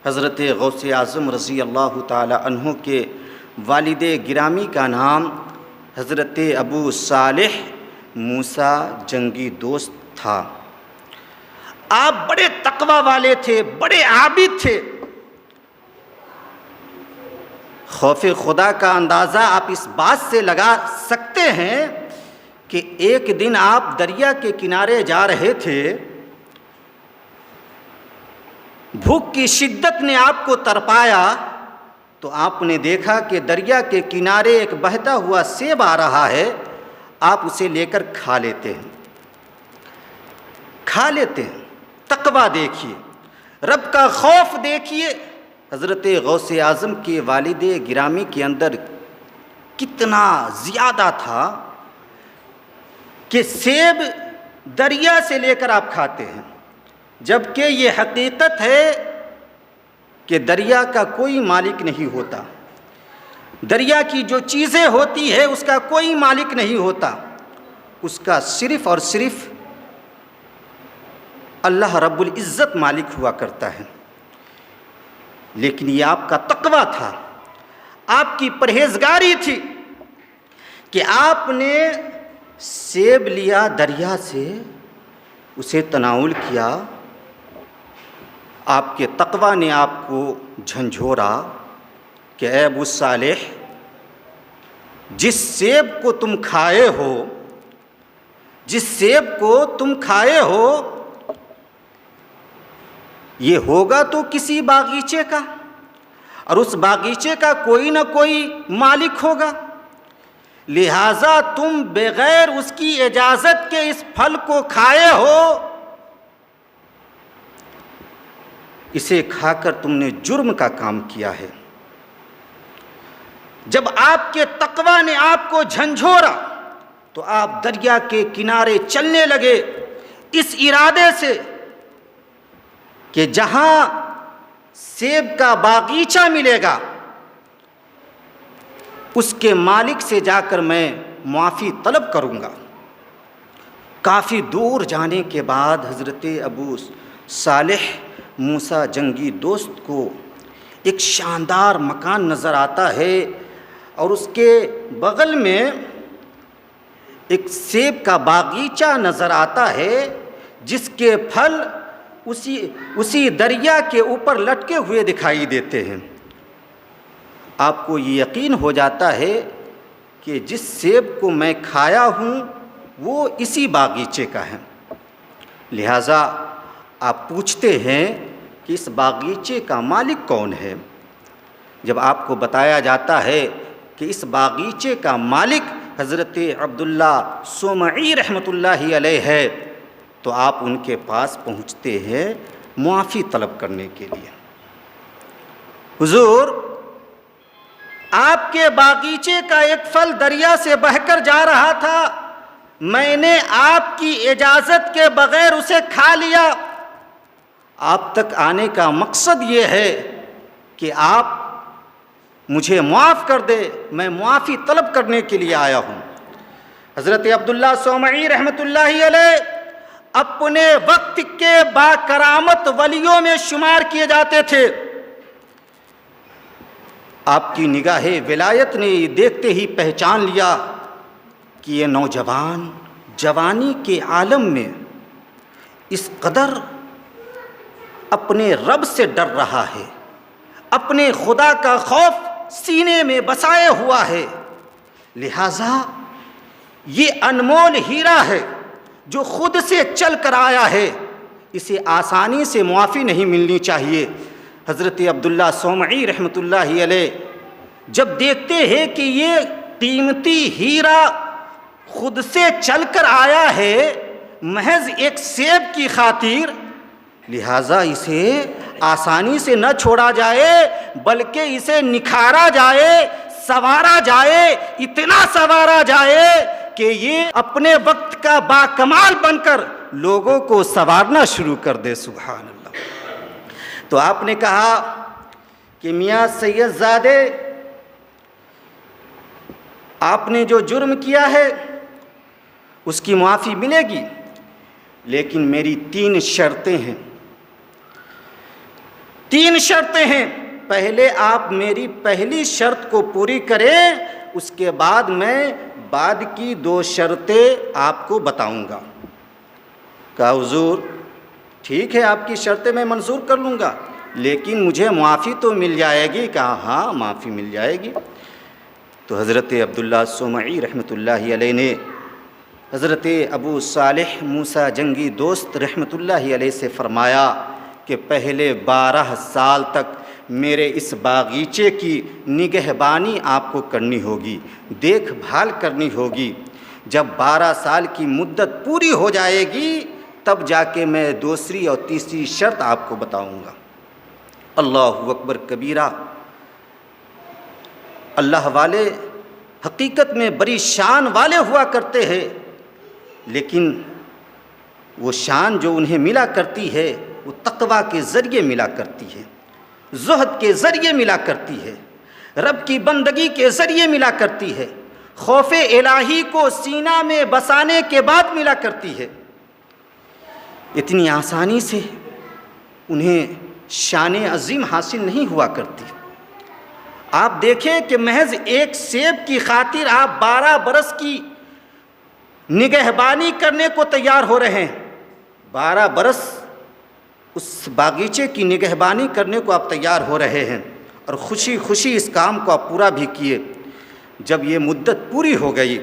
حضرت غوث اعظم رضی اللہ تعالی عنہ کے والد گرامی کا نام حضرت ابو صالح موسیٰ جنگی دوست تھا۔ آپ بڑے تقوی والے تھے، بڑے عابد تھے۔ خوف خدا کا اندازہ آپ اس بات سے لگا سکتے ہیں کہ ایک دن آپ دریا کے کنارے جا رہے تھے، بھوک کی شدت نے آپ کو تڑپایا تو آپ نے دیکھا کہ دریا کے کنارے ایک بہتا ہوا سیب آ رہا ہے، آپ اسے لے کر کھا لیتے ہیں۔ تقویٰ دیکھیے، رب کا خوف دیکھیے، حضرت غوث اعظم کے والد گرامی کے اندر کتنا زیادہ تھا کہ سیب دریا سے لے کر آپ کھاتے ہیں، جبکہ یہ حقیقت ہے کہ دریا کا کوئی مالک نہیں ہوتا، دریا کی جو چیزیں ہوتی ہے اس کا کوئی مالک نہیں ہوتا، اس کا صرف اور صرف اللہ رب العزت مالک ہوا کرتا ہے۔ لیکن یہ آپ کا تقویٰ تھا، آپ کی پرہیزگاری تھی کہ آپ نے سیب لیا دریا سے، اسے تناول کیا، آپ کے تقویٰ نے آپ کو جھنجھوڑا کہ اے ابو صالح، جس سیب کو تم کھائے ہو یہ ہوگا تو کسی باغیچے کا، اور اس باغیچے کا کوئی نہ کوئی مالک ہوگا، لہٰذا تم بغیر اس کی اجازت کے اس پھل کو کھائے ہو، اسے کھا کر تم نے جرم کا کام کیا ہے۔ جب آپ کے تقویٰ نے آپ کو جھنجھوڑا تو آپ دریا کے کنارے چلنے لگے اس ارادے سے کہ جہاں سیب کا باغیچہ ملے گا اس کے مالک سے جا کر میں معافی طلب کروں گا۔ کافی دور جانے کے بعد حضرت ابو صالح موسیٰ جنگی دوست کو ایک شاندار مکان نظر آتا ہے اور اس کے بغل میں ایک سیب کا باغیچہ نظر آتا ہے جس کے پھل اسی دریا کے اوپر لٹکے ہوئے دکھائی دیتے ہیں۔ آپ کو یہ یقین ہو جاتا ہے کہ جس سیب کو میں کھایا ہوں وہ اسی باغیچے کا ہے، لہٰذا آپ پوچھتے ہیں کہ اس باغیچے کا مالک کون ہے؟ جب آپ کو بتایا جاتا ہے کہ اس باغیچے کا مالک حضرت عبداللہ صومعی رحمۃ اللہ علیہ ہے تو آپ ان کے پاس پہنچتے ہیں معافی طلب کرنے کے لیے۔ حضور، آپ کے باغیچے کا ایک پھل دریا سے بہہ کر جا رہا تھا، میں نے آپ کی اجازت کے بغیر اسے کھا لیا۔ آپ تک آنے کا مقصد یہ ہے کہ آپ مجھے معاف کر دے، میں معافی طلب کرنے کے لیے آیا ہوں۔ حضرت عبداللہ صومعی رحمۃ اللہ علیہ اپنے وقت کے با کرامت ولیوں میں شمار کیے جاتے تھے۔ آپ کی نگاہ ولایت نے یہ دیکھتے ہی پہچان لیا کہ یہ نوجوان جوانی کے عالم میں اس قدر اپنے رب سے ڈر رہا ہے، اپنے خدا کا خوف سینے میں بسائے ہوا ہے، لہٰذا یہ انمول ہیرا ہے جو خود سے چل کر آیا ہے، اسے آسانی سے معافی نہیں ملنی چاہیے۔ حضرت عبداللہ صومعی رحمۃ اللہ علیہ جب دیکھتے ہیں کہ یہ قیمتی ہیرا خود سے چل کر آیا ہے محض ایک سیب کی خاطر، لہٰذا اسے آسانی سے نہ چھوڑا جائے بلکہ اسے نکھارا جائے، سنوارا جائے، اتنا سنوارا جائے کہ یہ اپنے وقت کا باکمال بن کر لوگوں کو سنوارنا شروع کر دے۔ سبحان اللہ۔ تو آپ نے کہا کہ میاں سید زادے، آپ نے جو جرم کیا ہے اس کی معافی ملے گی، لیکن میری 3 شرطیں ہیں۔ 3 شرطیں ہیں، پہلے آپ میری پہلی شرط کو پوری کریں، اس کے بعد میں بعد کی 2 شرطیں آپ کو بتاؤں گا۔ کہا حضور ٹھیک ہے، آپ کی شرطیں میں منظور کر لوں گا، لیکن مجھے معافی تو مل جائے گی؟ کہا ہاں معافی مل جائے گی۔ تو حضرت عبداللہ الصومعی رحمۃ اللہ علیہ نے حضرت ابو صالح موسیٰ جنگی دوست رحمۃ اللہ علیہ سے فرمایا کہ پہلے 12 سال تک میرے اس باغیچے کی نگہبانی آپ کو کرنی ہوگی، دیکھ بھال کرنی ہوگی۔ جب 12 سال کی مدت پوری ہو جائے گی تب جا کے میں دوسری اور تیسری شرط آپ کو بتاؤں گا۔ اللہ اکبر کبیرہ۔ اللہ والے حقیقت میں بڑی شان والے ہوا کرتے ہیں، لیکن وہ شان جو انہیں ملا کرتی ہے وہ تقویٰ کے ذریعے ملا کرتی ہے، زہد کے ذریعے ملا کرتی ہے، رب کی بندگی کے ذریعے ملا کرتی ہے، خوف الہی کو سینہ میں بسانے کے بعد ملا کرتی ہے۔ اتنی آسانی سے انہیں شان عظیم حاصل نہیں ہوا کرتی۔ آپ دیکھیں کہ محض ایک سیب کی خاطر آپ 12 برس کی نگہبانی کرنے کو تیار ہو رہے ہیں، 12 برس اس باغیچے کی نگہبانی کرنے کو آپ تیار ہو رہے ہیں، اور خوشی خوشی اس کام کو آپ پورا بھی کیے۔ جب یہ مدت پوری ہو گئی